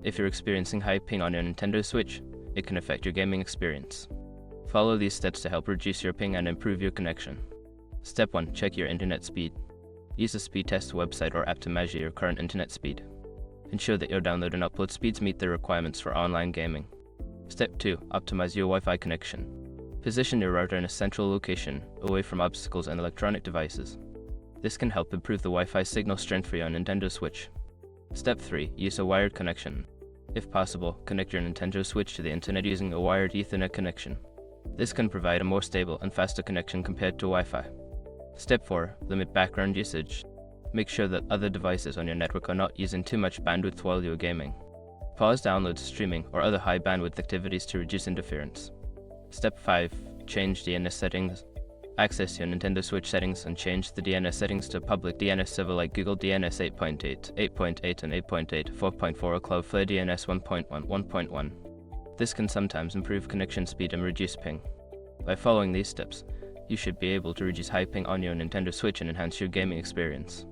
If you're experiencing high ping on your Nintendo Switch, it can affect your gaming experience. Follow these steps to help reduce your ping and improve your connection. Step 1. Check your internet speed. Use a speed test website or app to measure your current internet speed. Ensure that your download and upload speeds meet the requirements for online gaming. Step 2. Optimize your Wi-Fi connection. Position your router in a central location, away from obstacles and electronic devices. This can help improve the Wi-Fi signal strength for your Nintendo Switch. Step 3. Use a wired connection. If possible, connect your Nintendo Switch to the internet using a wired Ethernet connection. This can provide a more stable and faster connection compared to Wi-Fi. Step 4. Limit background usage. Make sure that other devices on your network are not using too much bandwidth while you're gaming. Pause downloads, streaming, or other high bandwidth activities to reduce interference. Step 5. Change DNS settings. Access your Nintendo Switch settings and change the DNS settings to public DNS server like Google DNS 8.8, 8.8 and 8.8, 4.4 or Cloudflare DNS 1.1, 1.1. This can sometimes improve connection speed and reduce ping. By following these steps, you should be able to reduce high ping on your Nintendo Switch and enhance your gaming experience.